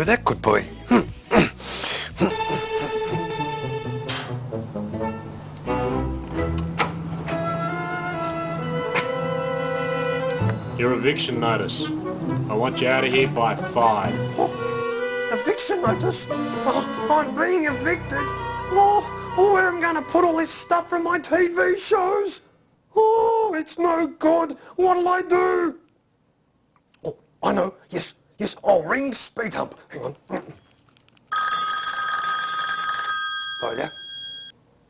who that could be. Your eviction notice. I want you out of here by 5. Oh, eviction notice? Oh, I'm being evicted. Oh, where am I going to put all this stuff from my TV shows? Oh, it's no good. What'll I do? Oh, I know. Yes, I'll ring Speed Hump. Hang on. Oh, yeah?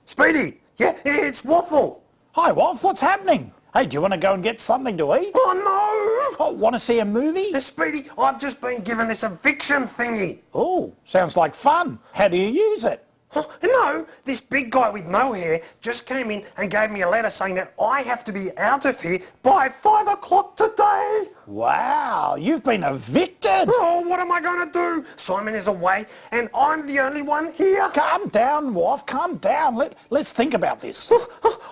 Speedy! Yeah, it's Waffle. Hi, Waff, what's happening? Hey, do you want to go and get something to eat? Oh, no! Oh, want to see a movie? Speedy, I've just been given this eviction thingy. Oh, sounds like fun. How do you use it? Oh, no, this big guy with no hair just came in and gave me a letter saying that I have to be out of here by 5 o'clock today. Wow, you've been evicted. Oh, what am I going to do? Simon is away and I'm the only one here. Calm down, Waff, calm down. Let's think about this.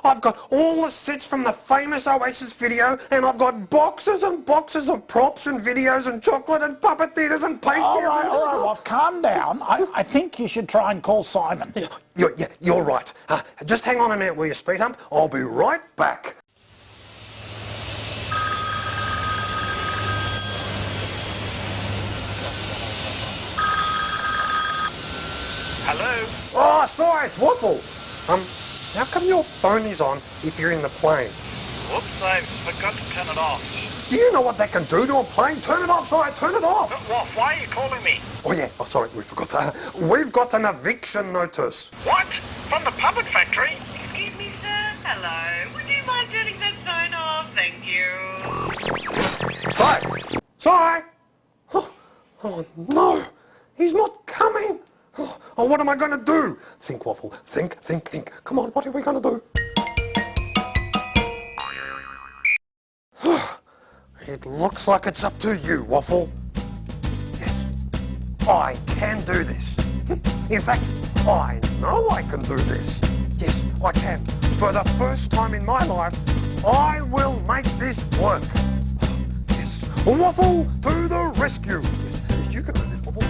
I've got all the sets from the famous Oasis video and I've got boxes and boxes of props and videos and chocolate and puppet theatres and paint All theatres. right, Waff, calm down. I think you should try and call Simon. You're right. Just hang on a minute, will you, Speed Hump? I'll be right back. Hello? Oh, sorry, it's Waffle. How come your phone is on if you're in the plane? Whoops, I forgot to turn it off. Do you know what that can do to a plane? Turn it off, sorry, turn it off. What? Why are you calling me? Oh yeah, sorry, we forgot to. We've got an eviction notice. What? From the puppet factory? Excuse me, sir. Hello. Would you mind turning that phone off? Thank you. Sorry. Oh no, he's not coming. Oh, what am I going to do? Think, Waffle, think. Come on, what are we going to do? It looks like it's up to you, Waffle. Yes, I can do this. In fact, I know I can do this. Yes, I can. For the first time in my life, I will make this work. Yes, Waffle to the rescue. Yes, you can do this, Waffle.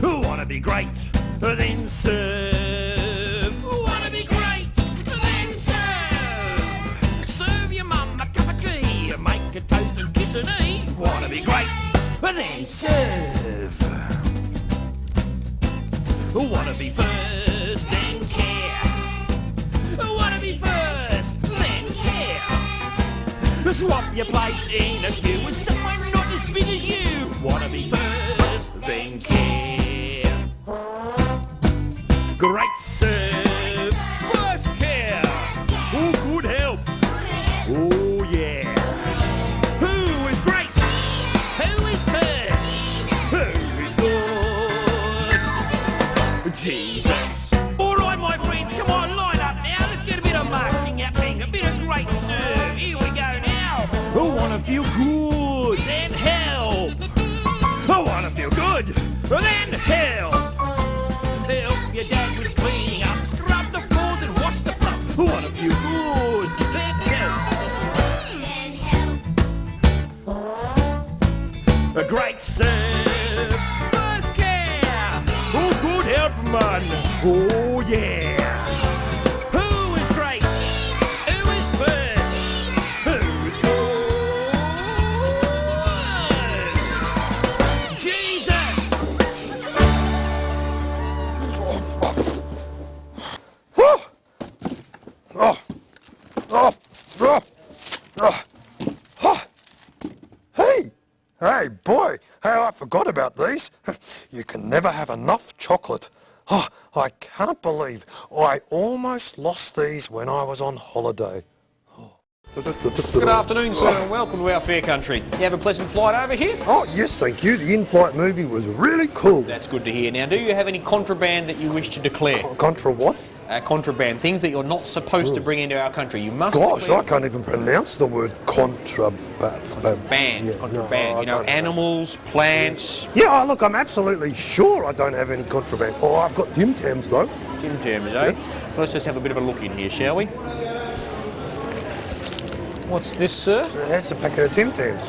Who wanna be great? Then serve. Who wanna be great? Then serve. Serve your mum a cup of tea. Make a toast and kiss and eat. Wanna be great? Then serve. Who wanna be first? Then care. Who wanna be first? Then care. Swap your place in a queue with someone not as big as you. Wanna be first? Then care. Great serve, first care. Oh, good help. Oh, yeah. Who is great? Who is first? Who is good? Jesus. All right, my friends, come on, line up now. Let's get a bit of marching happening, a bit of great serve. Here we go now. I want to feel good, then help. I want to feel good, then help. Help your dad with cleaning up, scrub the floors and wash the front. Who wanna feel good? Then help. A great serve, first care. Oh, good help, man. Oh, yeah. Who is great? Who is first? Who is good? Jesus! Hey, boy. Hey, I forgot about these. You can never have enough chocolate. Oh, I can't believe I almost lost these when I was on holiday. Good afternoon, sir, and welcome to our fair country. You have a pleasant flight over here? Oh, yes, thank you. The in-flight movie was really cool. That's good to hear. Now, do you have any contraband that you wish to declare? Contra what? Contraband, things that you're not supposed to bring into our country. You must Gosh, declare... I can't even pronounce the word contraband. Contraband. You know, animals, plants... Yeah, look, I'm absolutely sure I don't have any contraband. Oh, I've got Tim Tams, though. Tim Tams, eh? Yeah. Let's just have a bit of a look in here, shall we? What's this, sir? That's a packet of Tim Tams.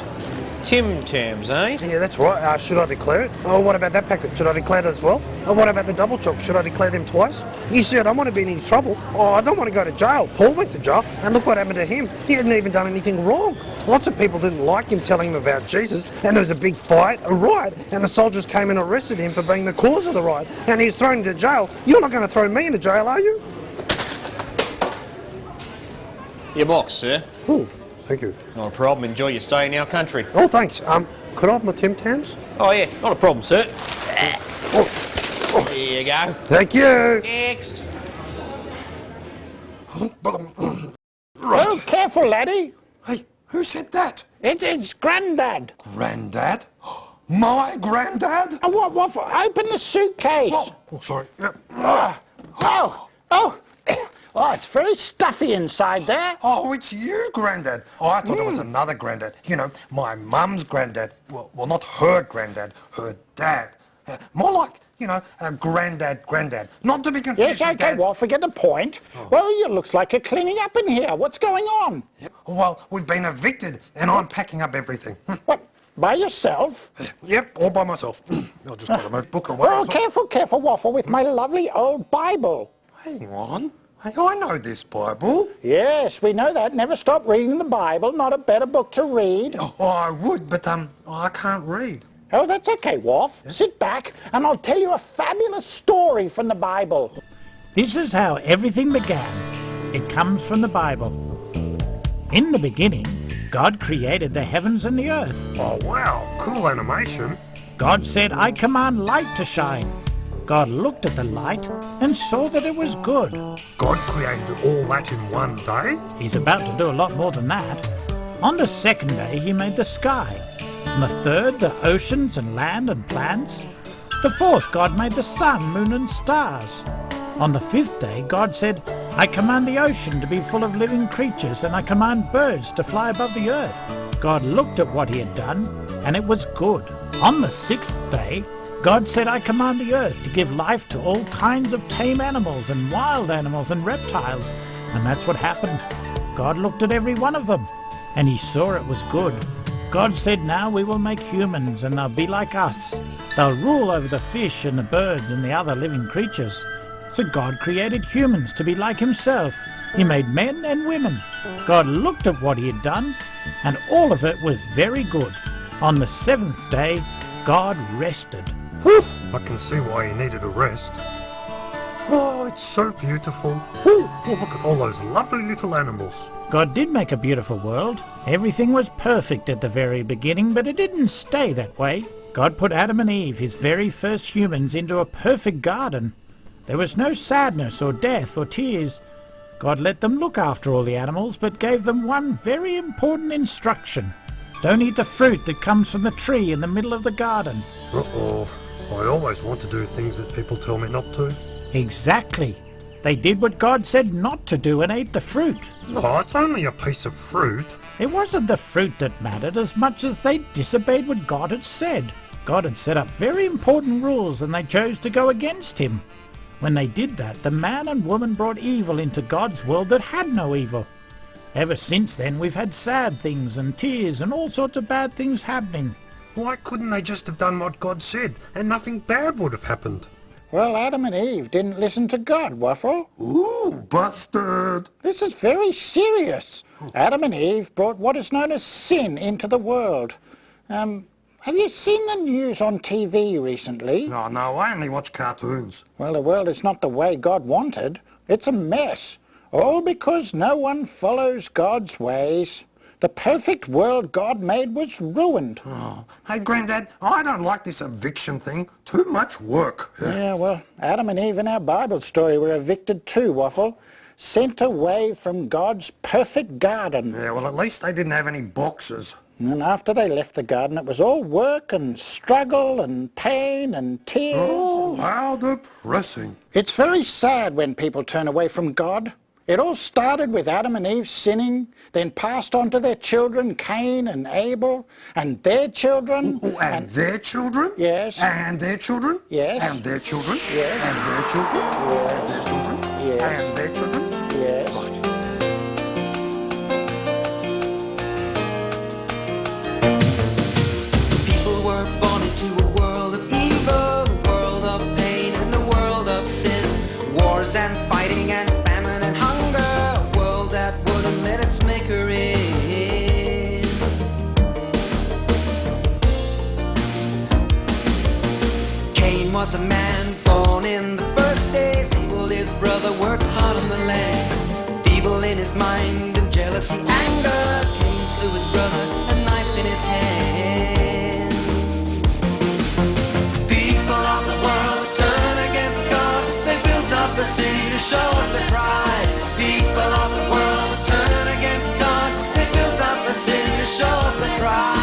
Tim Tams, eh? Yeah, that's right. Should I declare it? Oh, what about that packet? Should I declare it as well? Oh, what about the double choc? Should I declare them twice? You see, I don't want to be in any trouble. Oh, I don't want to go to jail. Paul went to jail, and look what happened to him. He hadn't even done anything wrong. Lots of people didn't like him telling him about Jesus, and there was a big fight, a riot, and the soldiers came and arrested him for being the cause of the riot, and he was thrown into jail. You're not going to throw me into jail, are you? Your box, sir. Oh, thank you. Not a problem. Enjoy your stay in our country. Oh, thanks. Could I have my Tim Tams? Oh, yeah. Not a problem, sir. Oh, There you go. thank you. Next. Oh, careful, laddie. Hey, who said that? It's Grandad. Granddad? My granddad? Oh, what, Waffle? Open the suitcase. Oh, sorry. Yep. Oh, it's very stuffy inside there. Oh, it's you, Grandad. Oh, I thought it was another Grandad. You know, my mum's Grandad. Well, not her Grandad, her dad. More like, you know, Grandad. Not to be confused Yes, with okay, Dad. Waffle, get the point. Well, it looks like you're cleaning up in here. What's going on? Well, we've been evicted, and I'm packing up everything. What, by yourself? Yep, all by myself. I'll just got to move book away. Oh, careful, Waffle, with my lovely old Bible. Hang on. Hey, I know this Bible. Yes, we know that. Never stop reading the Bible. Not a better book to read. Oh, I would, but I can't read. Oh, that's okay, Waff. Sit back and I'll tell you a fabulous story from the Bible. This is how everything began. It comes from the Bible. In the beginning, God created the heavens and the earth. Oh, wow. Cool animation. God said, I command light to shine. God looked at the light and saw that it was good. God created all that in one day? He's about to do a lot more than that. On the second day, he made the sky. On the third, the oceans and land and plants. The fourth, God made the sun, moon and stars. On the fifth day, God said, I command the ocean to be full of living creatures, and I command birds to fly above the earth. God looked at what he had done, and it was good. On the sixth day, God said, I command the earth to give life to all kinds of tame animals and wild animals and reptiles. And that's what happened. God looked at every one of them, and he saw it was good. God said, now we will make humans, and they'll be like us. They'll rule over the fish and the birds and the other living creatures. So God created humans to be like himself. He made men and women. God looked at what he had done, and all of it was very good. On the seventh day, God rested. Whew, I can see why he needed a rest. Oh, it's so beautiful. Whew, oh, look at all those lovely little animals. God did make a beautiful world. Everything was perfect at the very beginning, but it didn't stay that way. God put Adam and Eve, his very first humans, into a perfect garden. There was no sadness or death or tears. God let them look after all the animals, but gave them one very important instruction. Don't eat the fruit that comes from the tree in the middle of the garden. Uh-oh. I always want to do things that people tell me not to. Exactly. They did what God said not to do and ate the fruit. Oh, it's only a piece of fruit. It wasn't the fruit that mattered as much as they disobeyed what God had said. God had set up very important rules and they chose to go against him. When they did that, the man and woman brought evil into God's world that had no evil. Ever since then, we've had sad things and tears and all sorts of bad things happening. Why couldn't they just have done what God said and nothing bad would have happened? Well, Adam and Eve didn't listen to God, Waffle. Ooh, busted. This is very serious. Adam and Eve brought what is known as sin into the world. Have you seen the news on TV recently? No, I only watch cartoons. Well, the world is not the way God wanted. It's a mess. All because no one follows God's ways. The perfect world God made was ruined. Oh, hey, Grandad, I don't like this eviction thing. Too much work. Yeah, well, Adam and Eve in our Bible story were evicted too, Waffle. Sent away from God's perfect garden. Yeah, well, at least they didn't have any boxes. And after they left the garden, it was all work and struggle and pain and tears. Oh, how depressing. It's very sad when people turn away from God. It all started with Adam and Eve sinning, then passed on to their children, Cain and Abel, and their children. Oh, and their children? Yes. And their children? Yes. And their children? Yes. And their children? Yes. And their children? Yes. And their children? Yes. Right. was a man born in the first days. Evil, his brother worked hard on the land. Evil in his mind and jealousy, anger. Cain slew his brother, a knife in his hand. People of the world turn against God. They built up a city to show off their pride. People of the world turn against God. They built up a city to show off their pride.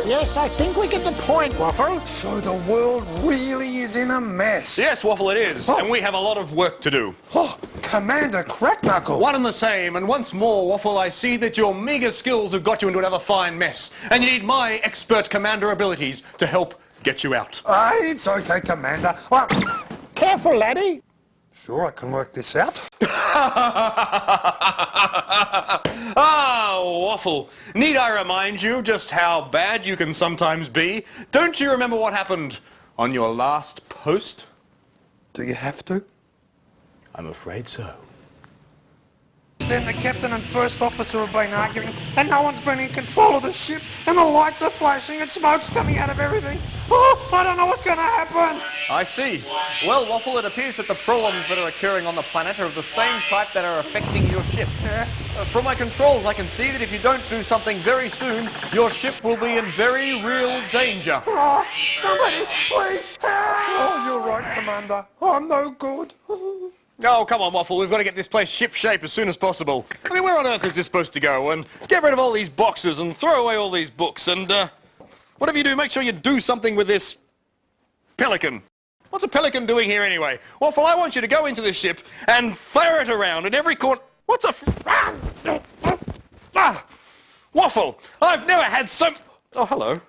Yes, I think we get the point, Waffle. So the world really is in a mess. Yes, Waffle, it is. Oh. And we have a lot of work to do. Oh, Commander Crackknuckle. One and the same, and once more, Waffle, I see that your meager skills have got you into another fine mess, and you need my expert commander abilities to help get you out. It's okay, Commander. Careful, laddie. Sure, I can work this out. Ah, Waffle, need I remind you just how bad you can sometimes be? Don't you remember what happened on your last post? Do you have to? I'm afraid so. Then the captain and first officer have been arguing, and no one's been in control of the ship, and the lights are flashing and smoke's coming out of everything. Oh, I don't know what's going to happen. I see. Well, Waffle, it appears that the problems that are occurring on the planet are of the same type that are affecting your ship. Yeah. From my controls, I can see that if you don't do something very soon, your ship will be in very real danger. Oh, somebody, please help. Oh, you're right, Commander. I'm no good. Oh, come on, Waffle. We've got to get this place ship-shape as soon as possible. I mean, where on earth is this supposed to go? And get rid of all these boxes and throw away all these books and, whatever you do, make sure you do something with this pelican. What's a pelican doing here anyway? Waffle, I want you to go into this ship and flare it around in every corner. What's a... Waffle, I've never had so... Oh, hello.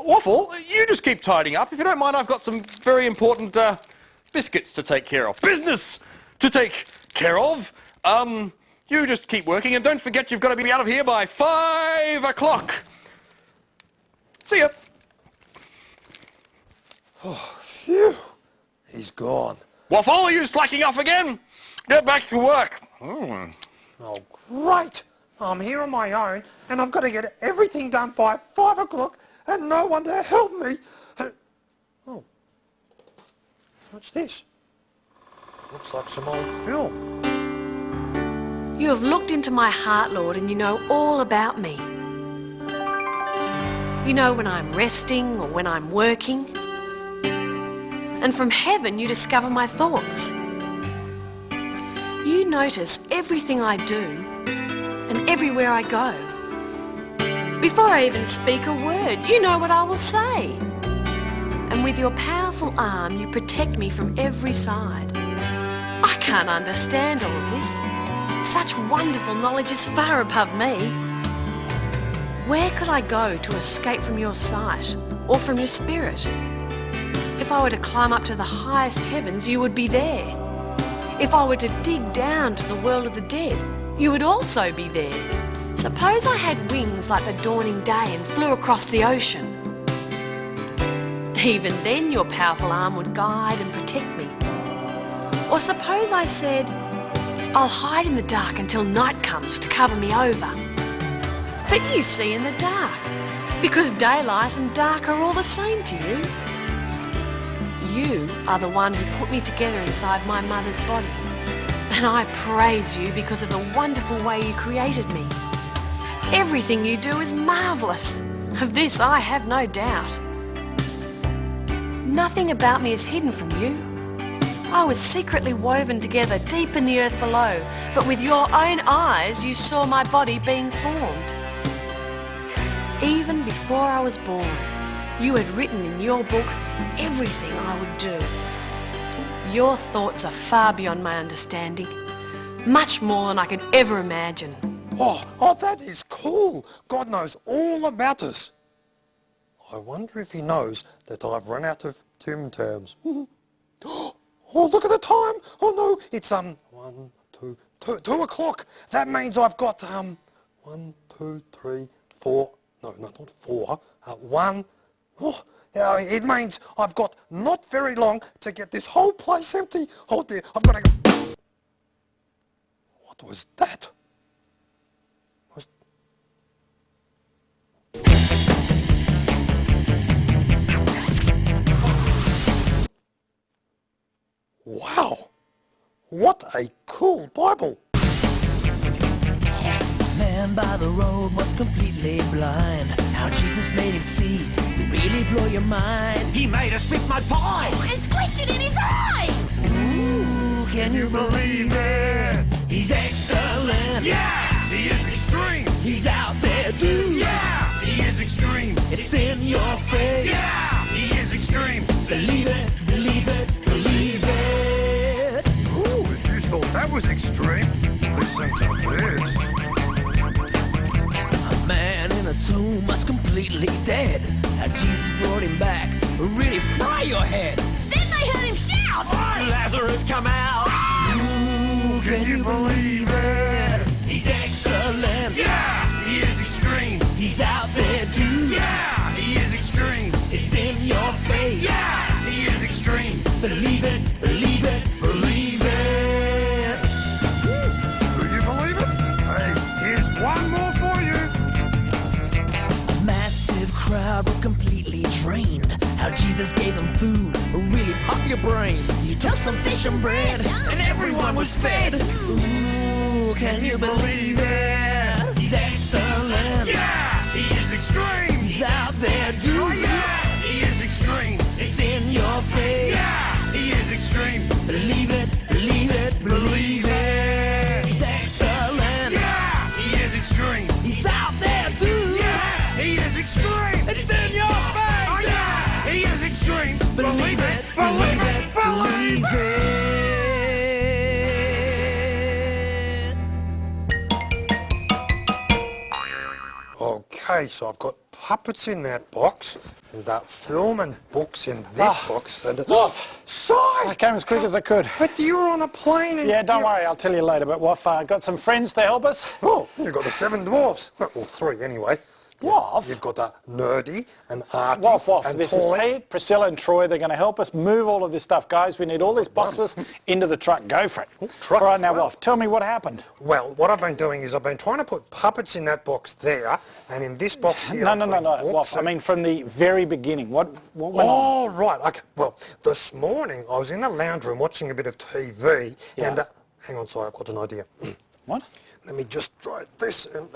Waffle, you just keep tidying up. If you don't mind, I've got some very important biscuits to take care of. Business to take care of. You just keep working, and don't forget you've got to be out of here by 5 o'clock. See ya. Oh, phew. He's gone. Waffle, are you slacking off again? Get back to work. Oh, great. I'm here on my own, and I've got to get everything done by 5 o'clock, and no one to help me. Oh. What's this? Looks like some old film. You have looked into my heart, Lord, and you know all about me. You know when I'm resting or when I'm working. And from heaven you discover my thoughts. You notice everything I do and everywhere I go. Before I even speak a word, you know what I will say. And with your powerful arm, you protect me from every side. I can't understand all of this. Such wonderful knowledge is far above me. Where could I go to escape from your sight or from your spirit? If I were to climb up to the highest heavens, you would be there. If I were to dig down to the world of the dead, you would also be there. Suppose I had wings like the dawning day and flew across the ocean. Even then your powerful arm would guide and protect me. Or suppose I said, I'll hide in the dark until night comes to cover me over. But you see in the dark, because daylight and dark are all the same to you. You are the one who put me together inside my mother's body. And I praise you because of the wonderful way you created me. Everything you do is marvellous. Of this I have no doubt. Nothing about me is hidden from you. I was secretly woven together deep in the earth below, but with your own eyes you saw my body being formed. Even before I was born, you had written in your book everything I would do. Your thoughts are far beyond my understanding, much more than I could ever imagine. Oh, that is cool. God knows all about us. I wonder if he knows that I've run out of Tim Tams. Oh, look at the time. Oh no, it's 2 o'clock. That means I've got 1, 2, 3, 4. No, not 4. 1. Oh, it means I've got not very long to get this whole place empty. Oh dear, I've got to go. What was that? Wow! What a cool Bible! Man by the road was completely blind. How Jesus made him see would really blow your mind. He made us spit mud pie And squished it in his eyes! Ooh, can you believe it? He's excellent. Yeah, he is extreme. He's out there, dude. Yeah, he is extreme. It's in your face. Yeah, he is extreme. Believe it, believe it, believe it. Ooh, if you thought that was extreme, listen to this. A man in a tomb was completely dead. How Jesus brought him back would really fry your head. Then they heard him shout! Lazarus, come out. Ooh, can you believe it? He's excellent. Yeah, he is extreme. He's out there, dude. Yeah, he is extreme. It's in your face. Yeah, he is extreme. Believe it, believe it, believe it. Do you believe it? Hey, here's one more for you. A massive crowd were completely drained. How Jesus gave them food will really pop your brain. He took some fish and bread, and everyone was fed. Ooh, can you believe it? He's excellent. Yeah, he is extreme. He's out there, dude. Oh, yeah, he is extreme. It's in your face. Yeah, he is extreme. Believe it, believe it, believe it. He's excellent. Yeah, he is extreme. He's out there, dude. Yeah, he is extreme. It's in your face. Oh, yeah, he is extreme. Believe it, believe it, believe it. Okay, so I've got puppets in that box, and that film and books in this box, and Si! I came as quick as I could. But you were on a plane and... Yeah, don't worry, I'll tell you later. But Waffle, got some friends to help us. Oh, you've got the 7 dwarfs. Well, 3 anyway. Waff? You've got Nerdy and Artie Waff, and this Paulie. is Pete, Priscilla and Troy. They're going to help us move all of this stuff. Guys, we need all these boxes into the truck. Go for it. Truck All right, as now, well. Waff, tell me what happened. Well, what I've been doing is I've been trying to put puppets in that box there, and in this box here... No, I've put books Waff, I and- mean from the very beginning. What went on? Oh, right. Okay. Well, this morning I was in the lounge room watching a bit of TV, Yeah. and... hang on, sorry, I've got an idea. What? Let me just try this and...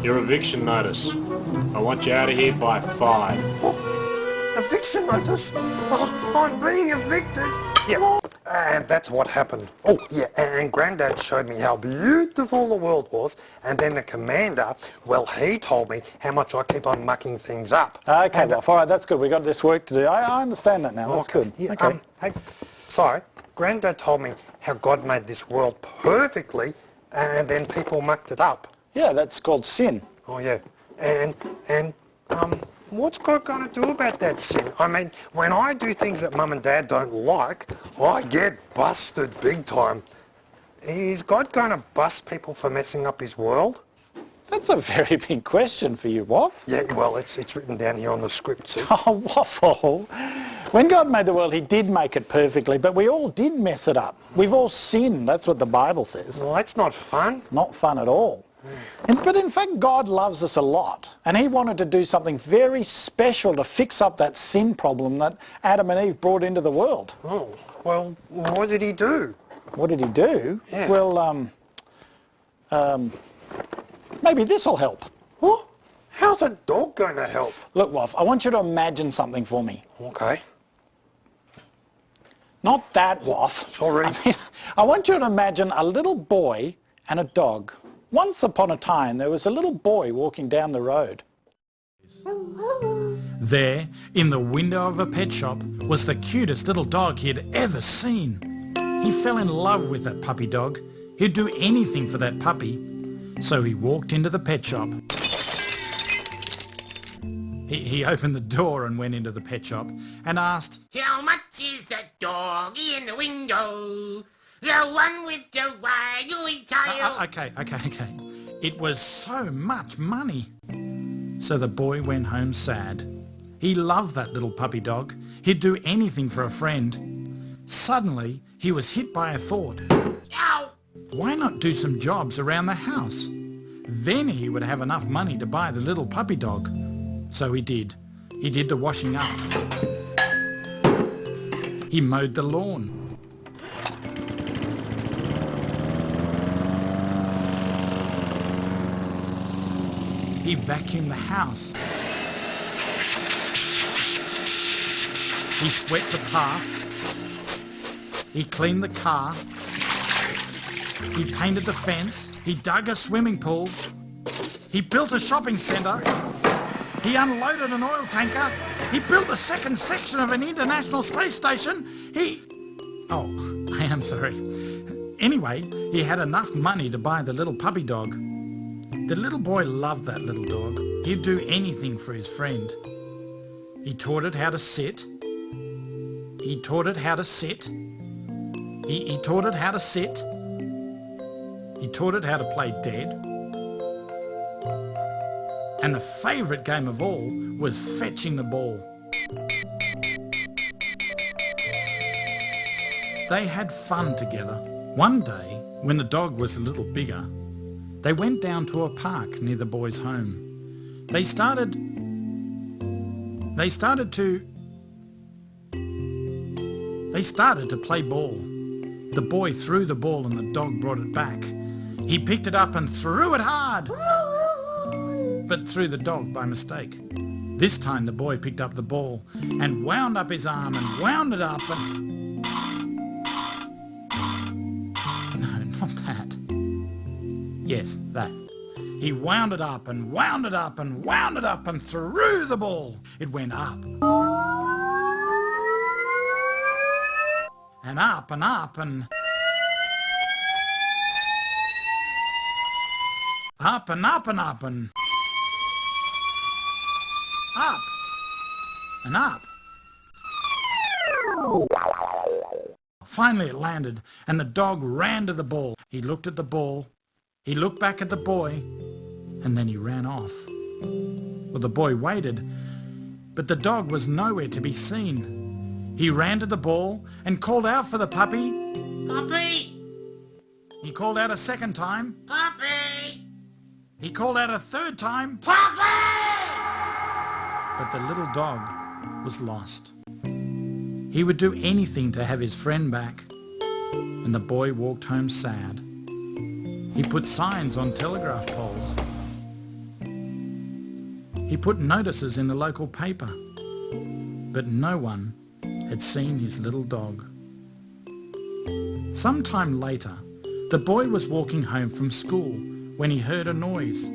Your eviction notice. I want you out of here by 5. Oh, eviction notice? Oh, I'm being evicted. Yeah, and that's what happened. Oh, yeah, and Grandad showed me how beautiful the world was, and then the commander, well, he told me how much I keep on mucking things up. Okay, And, Waff, all right, that's good. We've got this work to do. I understand that now. That's good. Yeah, Okay. hey, sorry, Granddad told me how God made this world perfectly and then people mucked it up. Yeah, that's called sin. Oh, yeah. And what's God going to do about that sin? I mean, when I do things that Mum and Dad don't like, I get busted big time. Is God going to bust people for messing up his world? That's a very big question for you, Waff. Yeah, well, it's written down here on the script, see? Oh, Waffle. When God made the world, he did make it perfectly, but we all did mess it up. We've all sinned. That's what the Bible says. Well, that's not fun. Not fun at all. But in fact, God loves us a lot, and he wanted to do something very special to fix up that sin problem that Adam and Eve brought into the world. Oh, well, what did he do? What did he do? Yeah. Well, maybe this will help. What? How's a dog going to help? Look, Waff, I want you to imagine something for me. Okay. Not that, Waff. Sorry. I want you to imagine a little boy and a dog. Once upon a time, there was a little boy walking down the road. There, in the window of a pet shop, was the cutest little dog he had ever seen. He fell in love with that puppy dog. He'd do anything for that puppy. So he walked into the pet shop. He opened the door and went into the pet shop and asked, How much is that dog in the window? The one with the waggly tail. Okay. It was so much money. So the boy went home sad. He loved that little puppy dog. He'd do anything for a friend. Suddenly, he was hit by a thought. Ow! Why not do some jobs around the house? Then he would have enough money to buy the little puppy dog. So he did. He did the washing up. He mowed the lawn. He vacuumed the house. He swept the path. He cleaned the car. He painted the fence. He dug a swimming pool. He built a shopping centre. He unloaded an oil tanker. He built the second section of an international space station. Oh, I am sorry. Anyway, he had enough money to buy the little puppy dog. The little boy loved that little dog. He'd do anything for his friend. He taught it how to sit. He taught it how to sit. He taught it how to sit. He taught it how to play dead. And the favourite game of all was fetching the ball. They had fun together. One day, when the dog was a little bigger, they went down to a park near the boy's home. They started to play ball. The boy threw the ball and the dog brought it back. He picked it up and threw it hard, but threw the dog by mistake. This time the boy picked up the ball and wound up his arm and wound it up and... No, not that. Yes, that. He wound it up and wound it up and wound it up and threw the ball. It went up. And up and up and... Up and up and up and... Up and up. Finally it landed and the dog ran to the ball. He looked at the ball, he looked back at the boy, and then he ran off. Well, the boy waited, but the dog was nowhere to be seen. He ran to the ball and called out for the puppy. Puppy! He called out a second time. Puppy! He called out a third time. Puppy! But the little dog was lost. He would do anything to have his friend back, and the boy walked home sad. He put signs on telegraph poles. He put notices in the local paper, but no one had seen his little dog. Sometime later, the boy was walking home from school when he heard a noise.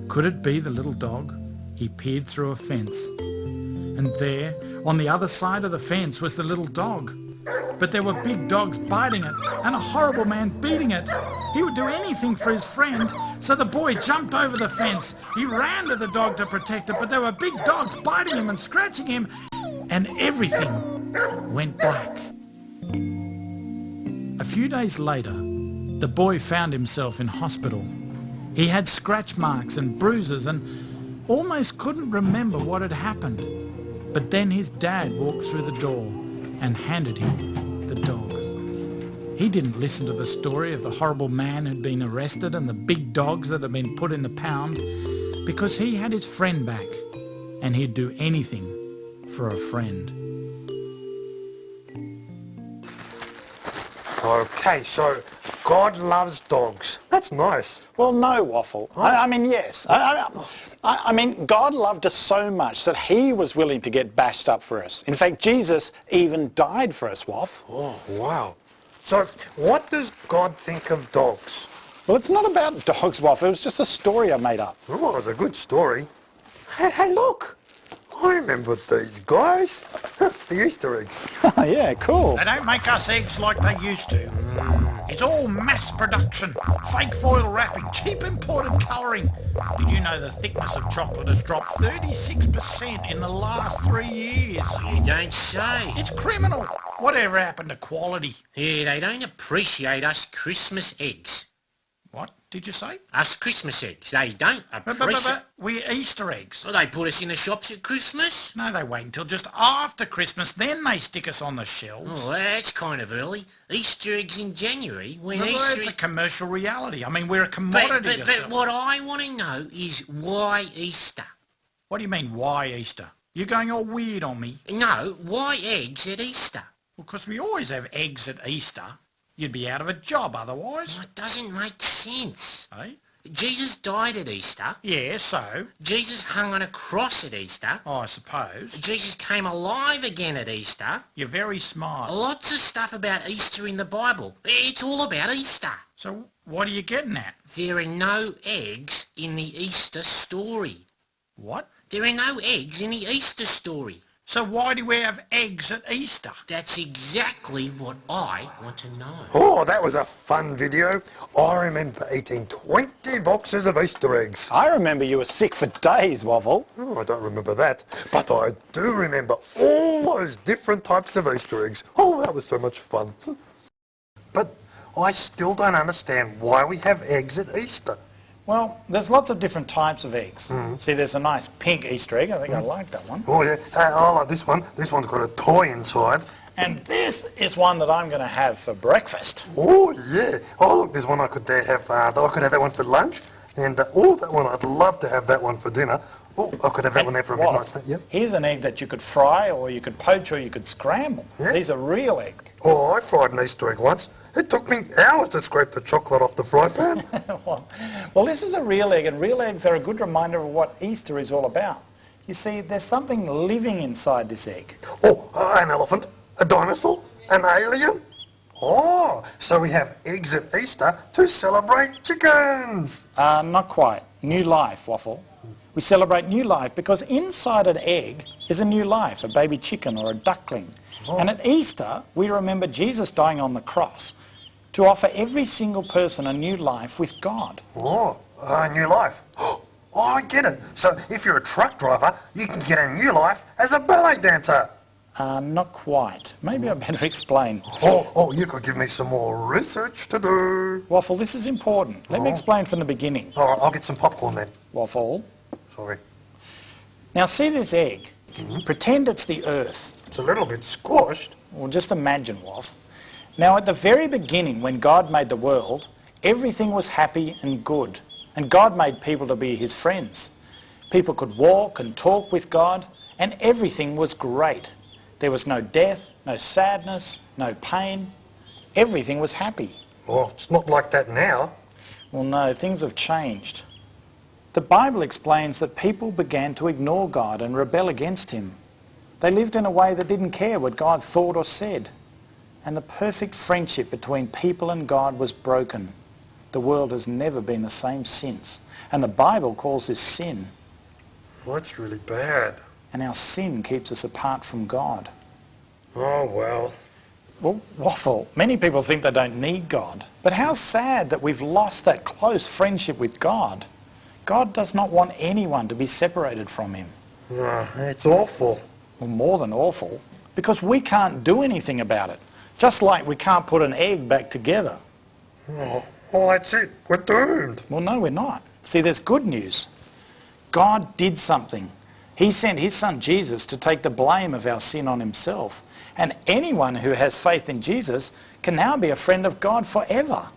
Could it be the little dog? He peered through a fence, and there, on the other side of the fence, was the little dog. But there were big dogs biting it and a horrible man beating it. He would do anything for his friend, so the boy jumped over the fence. He ran to the dog to protect it, but there were big dogs biting him and scratching him, and everything went black. A few days later, the boy found himself in hospital. He had scratch marks and bruises and almost couldn't remember what had happened. But then his dad walked through the door and handed him the dog. He didn't listen to the story of the horrible man who'd been arrested and the big dogs that had been put in the pound, because he had his friend back and he'd do anything for a friend. Okay, so God loves dogs. That's nice. Well, no, Waffle. I mean, yes. I mean, God loved us so much that he was willing to get bashed up for us. In fact, Jesus even died for us, Waff. Oh, wow. So what does God think of dogs? Well, it's not about dogs, Waff. It was just a story I made up. Oh, it was a good story. Hey, look. I remember these guys. The Easter eggs. Yeah, cool. They don't make us eggs like they used to. It's all mass production, fake foil wrapping, cheap imported colouring. Did you know the thickness of chocolate has dropped 36% in the last 3 years? You don't say. It's criminal. Whatever happened to quality? Yeah, they don't appreciate us Christmas eggs. What did you say? Us Christmas eggs. They don't appreciate... But we're Easter eggs. Well, they put us in the shops at Christmas. No, they wait until just after Christmas, then they stick us on the shelves. Oh, that's kind of early. Easter eggs in January, when Well, Easter... it's a commercial reality. I mean, we're a commodity. But what I want to know is why Easter? What do you mean, why Easter? You're going all weird on me. No, why eggs at Easter? Well, because we always have eggs at Easter. You'd be out of a job otherwise. Well, it doesn't make sense. Eh? Jesus died at Easter. Yeah, so? Jesus hung on a cross at Easter. I suppose. Jesus came alive again at Easter. You're very smart. Lots of stuff about Easter in the Bible. It's all about Easter. So what are you getting at? There are no eggs in the Easter story. What? There are no eggs in the Easter story. So why do we have eggs at Easter? That's exactly what I want to know. Oh, that was a fun video. I remember eating 20 boxes of Easter eggs. I remember you were sick for days, Waffle. Oh, I don't remember that. But I do remember all those different types of Easter eggs. Oh, that was so much fun. But I still don't understand why we have eggs at Easter. Well, there's lots of different types of eggs. See, there's a nice pink Easter egg. I think I like that one. Oh, yeah. I like this one. This one's got a toy inside. And this is one that I'm going to have for breakfast. Oh, yeah. Oh, look, there's one I could have that one for lunch. And, that one, I'd love to have that one for dinner. Oh, I could have that one there for a midnight snack. Yep. Here's an egg that you could fry, or you could poach, or you could scramble. Yeah. These are real eggs. Oh, I fried an Easter egg once. It took me hours to scrape the chocolate off the fry pan. Well, this is a real egg, and real eggs are a good reminder of what Easter is all about. You see, there's something living inside this egg. Oh, an elephant, a dinosaur, an alien. Oh, so we have eggs at Easter to celebrate chickens. Not quite. New life, Waffle. We celebrate new life because inside an egg is a new life, a baby chicken or a duckling. Oh. And at Easter, we remember Jesus dying on the cross to offer every single person a new life with God. Oh, a new life. Oh, I get it. So if you're a truck driver, you can get a new life as a ballet dancer. Not quite. Maybe I better explain. Oh, you could give me some more research to do. Waffle, this is important. Let me explain from the beginning. All right, I'll get some popcorn then. Waffle. Sorry. Now see this egg. Pretend it's the earth. It's a little bit squashed. Well, just imagine, Waff. Now, at the very beginning, when God made the world, everything was happy and good. And God made people to be his friends. People could walk and talk with God, and everything was great. There was no death, no sadness, no pain. Everything was happy. Oh, it's not like that now. Well, no, things have changed. The Bible explains that people began to ignore God and rebel against him. They lived in a way that didn't care what God thought or said. And the perfect friendship between people and God was broken. The world has never been the same since. And the Bible calls this sin. Well, that's really bad. And our sin keeps us apart from God. Oh, well. Well, Waffle, many people think they don't need God. But how sad that we've lost that close friendship with God. God does not want anyone to be separated from him. It's awful. Well, more than awful, because we can't do anything about it. Just like we can't put an egg back together. Oh, well, that's it. We're doomed. Well, no, we're not. See, there's good news. God did something. He sent his son Jesus to take the blame of our sin on himself. And anyone who has faith in Jesus can now be a friend of God forever.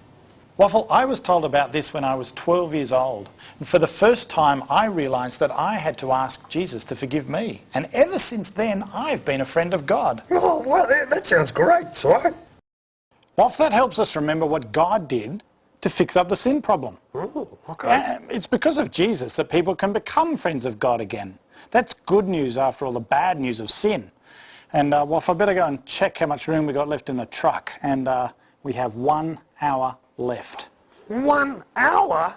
Waffle, I was told about this when I was 12 years old. And for the first time, I realised that I had to ask Jesus to forgive me. And ever since then, I've been a friend of God. Oh, well, that sounds great, Si. Waffle, that helps us remember what God did to fix up the sin problem. Oh, okay. It's because of Jesus that people can become friends of God again. That's good news after all the bad news of sin. And Waffle, I better go and check how much room we got left in the truck. And we have 1 hour left. 1 hour?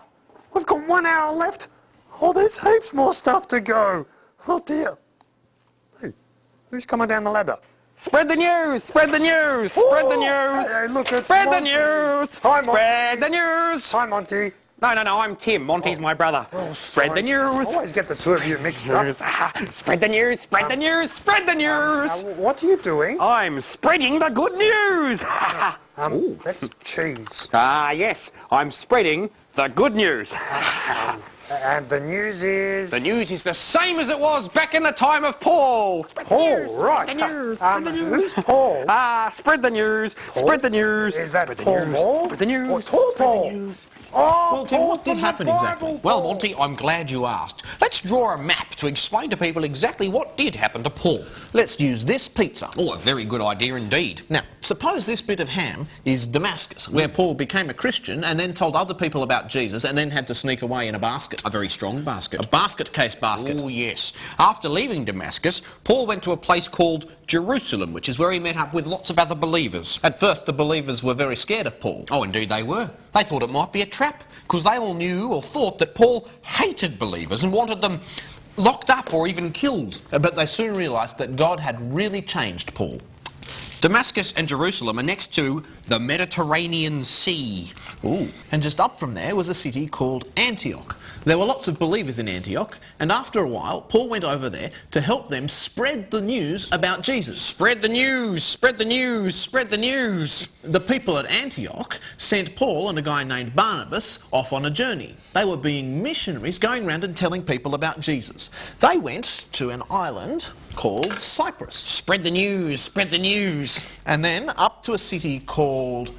We've got 1 hour left? Oh, there's heaps more stuff to go. Oh, dear. Hey, who's coming down the ladder? Spread the news! Spread the news! Spread the news! Hey, look, it's Spread the Monty. news! Hi, Monty. Spread the news! Hi, Monty. No, I'm Tim. Monty's my brother. Oh, Spread sorry. the news! I always get the two of you mixed up. Spread the news! Spread the news! Spread the news! What are you doing? I'm spreading the good news! That's cheese. Yes, I'm spreading the good news. And the news is... The news is the same as it was back in the time of Paul. Paul, right. Who's Paul? Spread the news. Paul? Spread the news. Is that spread Paul the Moore? Spread the news. Or Tall Paul? Oh, Well, Tim, Paul what did from the happen Bible, exactly? Well, Paul. Monty, I'm glad you asked. Let's draw a map to explain to people exactly what did happen to Paul. Let's use this pizza. Oh, a very good idea indeed. Now, suppose this bit of ham is Damascus, where Paul became a Christian and then told other people about Jesus and then had to sneak away in a basket. A very strong basket. A basket case basket. Oh, yes. After leaving Damascus, Paul went to a place called Jerusalem, which is where he met up with lots of other believers. At first, the believers were very scared of Paul. Oh, indeed they were. They thought it might be a trap, because they all knew or thought that Paul hated believers and wanted them locked up or even killed. But they soon realised that God had really changed Paul. Damascus and Jerusalem are next to the Mediterranean Sea. Ooh. And just up from there was a city called Antioch. There were lots of believers in Antioch, and after a while, Paul went over there to help them spread the news about Jesus. Spread the news! Spread the news! Spread the news! The people at Antioch sent Paul and a guy named Barnabas off on a journey. They were being missionaries going around and telling people about Jesus. They went to an island called Cyprus. Spread the news! Spread the news! And then up to a city called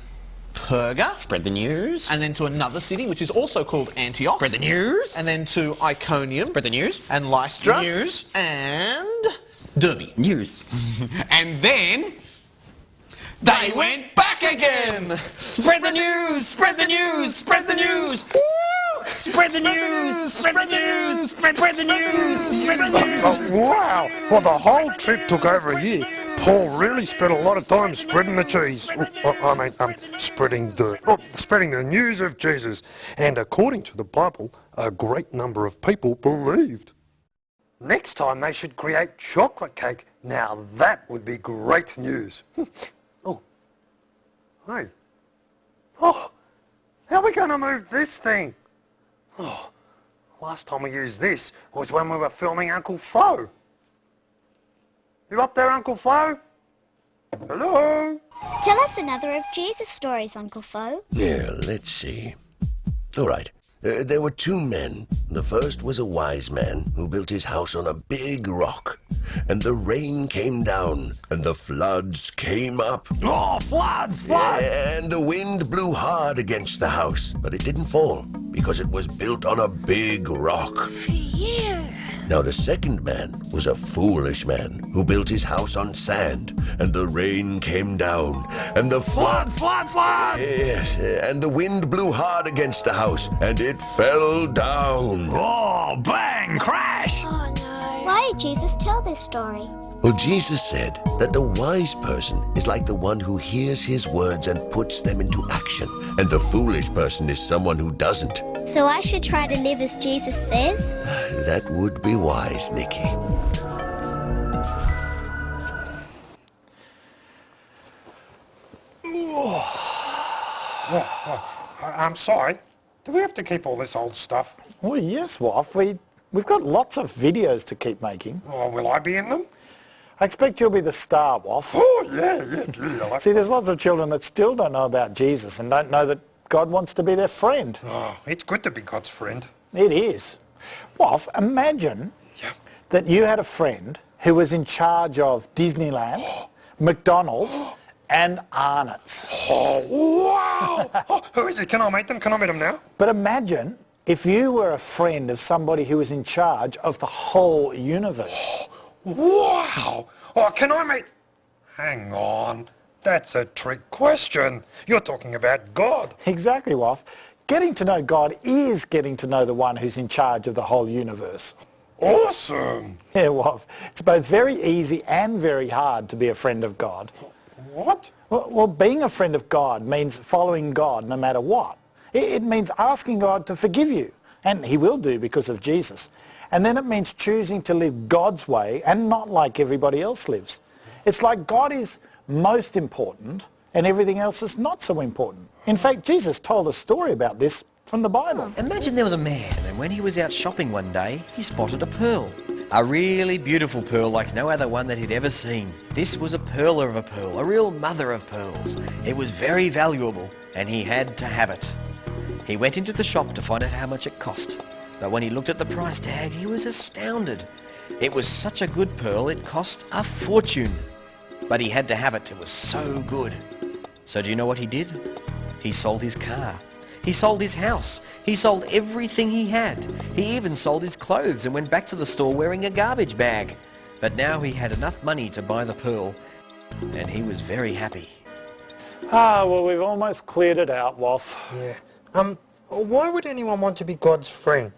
Perga. Spread the news. And then to another city, which is also called Antioch. Spread the news. And then to Iconium. Spread the news. And Lystra. News. And Derby. News. And then they went back again. Spread the news. Spread the news. Spread the news. Woo! Spread the news. Spread the news. Spread the news. Spread the news. Wow. Well, the whole trip took over a year. Paul really spent a lot of time spreading the cheese. Spreading the news of Jesus. And according to the Bible, a great number of people believed. Next time they should create chocolate cake. Now that would be great news. Oh. Hey. Oh. How are we going to move this thing? Oh. Last time we used this was when we were filming Uncle Flo. You up there, Uncle Flo? Hello? Tell us another of Jesus' stories, Uncle Flo. Yeah, let's see. All right. There were two men. The first was a wise man who built his house on a big rock. And the rain came down, and the floods came up. Oh, floods! And the wind blew hard against the house, but it didn't fall because it was built on a big rock. Yeah. Now the second man was a foolish man who built his house on sand, and the rain came down, and the Floods! Yes, and the wind blew hard against the house, and it fell down. Oh, bang! Crash! Oh, no. Why did Jesus tell this story? Well, Jesus said that the wise person is like the one who hears his words and puts them into action, and the foolish person is someone who doesn't. So I should try to live as Jesus says? That would be wise, Nikki. I'm sorry. Do we have to keep all this old stuff? Well, yes, Waffle. We've got lots of videos to keep making. Oh, will I be in them? I expect you'll be the star, Waffle. Oh, yeah. See, there's lots of children that still don't know about Jesus and don't know that God wants to be their friend. Oh, it's good to be God's friend. It is. Waff, imagine that you had a friend who was in charge of Disneyland, McDonald's, and Arnott's. Oh, wow! Oh, who is it? Can I meet them? Can I meet them now? But imagine if you were a friend of somebody who was in charge of the whole universe. Wow! Oh, can I meet... Hang on. That's a trick question. You're talking about God. Exactly, Waff. Getting to know God is getting to know the one who's in charge of the whole universe. Awesome! Yeah, Waff. It's both very easy and very hard to be a friend of God. What? Well, being a friend of God means following God no matter what. It means asking God to forgive you, and he will do because of Jesus. And then it means choosing to live God's way and not like everybody else lives. It's like God is most important and everything else is not so important. In fact, Jesus told a story about this from the Bible. Imagine there was a man, and when he was out shopping one day, he spotted a pearl. A really beautiful pearl like no other one that he'd ever seen. This was a pearl of a pearl, a real mother of pearls. It was very valuable, and he had to have it. He went into the shop to find out how much it cost, but when he looked at the price tag, he was astounded. It was such a good pearl, it cost a fortune. But he had to have it, it was so good. So do you know what he did? He sold his car. He sold his house. He sold everything he had. He even sold his clothes and went back to the store wearing a garbage bag. But now he had enough money to buy the pearl, and he was very happy. Well, we've almost cleared it out, Waff. Yeah. Why would anyone want to be God's friend?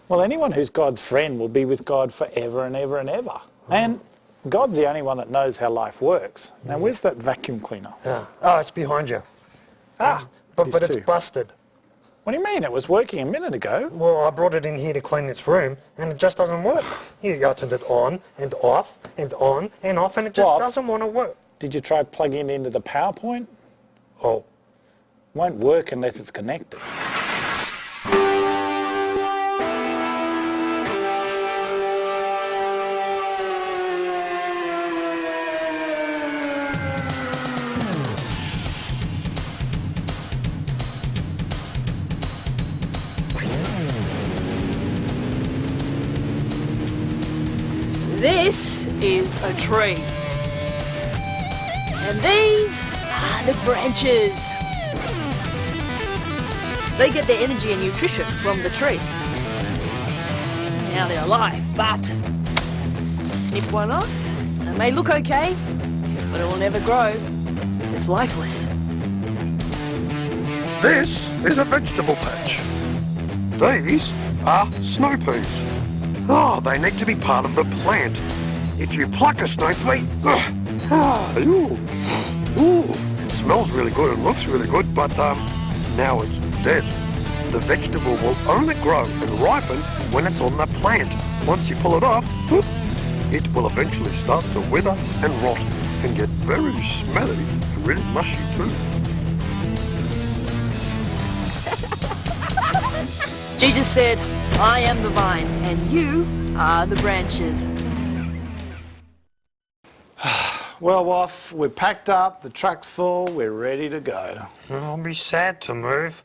Well, anyone who's God's friend will be with God forever and ever and ever. And God's the only one that knows how life works. Now, where's that vacuum cleaner? Oh, it's behind you. But it's busted. What do you mean? It was working a minute ago. Well, I brought it in here to clean this room, and it just doesn't work. You turned it on and off and on and off, and it just doesn't want to work. Did you try plugging it into the PowerPoint? Oh. Won't work unless it's connected. This is a tree. And these are the branches. They get their energy and nutrition from the tree. Now they're alive, but snip one off. It may look okay, but it will never grow. It's lifeless. This is a vegetable patch. These are snow peas. Oh, they need to be part of the plant. If you pluck a snow pea, it smells really good and looks really good, but now it's dead. The vegetable will only grow and ripen when it's on the plant. Once you pull it off, it will eventually start to wither and rot and get very smelly and really mushy too. Jesus said, I am the vine, and you are the branches. Well, Waff, we're packed up, the truck's full, we're ready to go. I'll be sad to move.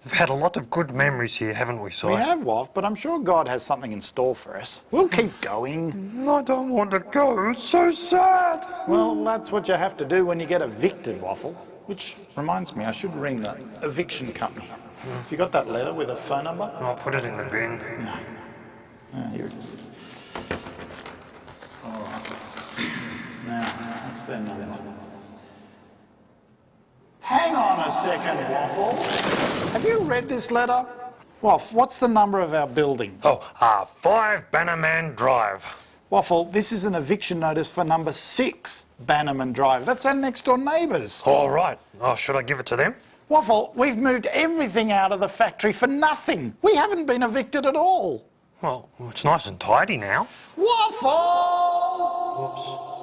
We've had a lot of good memories here, haven't we, Si? We have, Waff, but I'm sure God has something in store for us. We'll keep going. I don't want to go, it's so sad. Well, that's what you have to do when you get evicted, Waffle. Which reminds me, I should ring the eviction company. Have you got that letter with a phone number? I'll put it in the bin. No. Oh, here it is. All right. Now, that's their number. Hang on a second, Waffle. Have you read this letter? Waff, what's the number of our building? 5 Bannerman Drive. Waffle, this is an eviction notice for number 6 Bannerman Drive. That's our next door neighbours. All right. Oh, should I give it to them? Waffle, we've moved everything out of the factory for nothing. We haven't been evicted at all. Well, it's nice and tidy now. Waffle! Oops.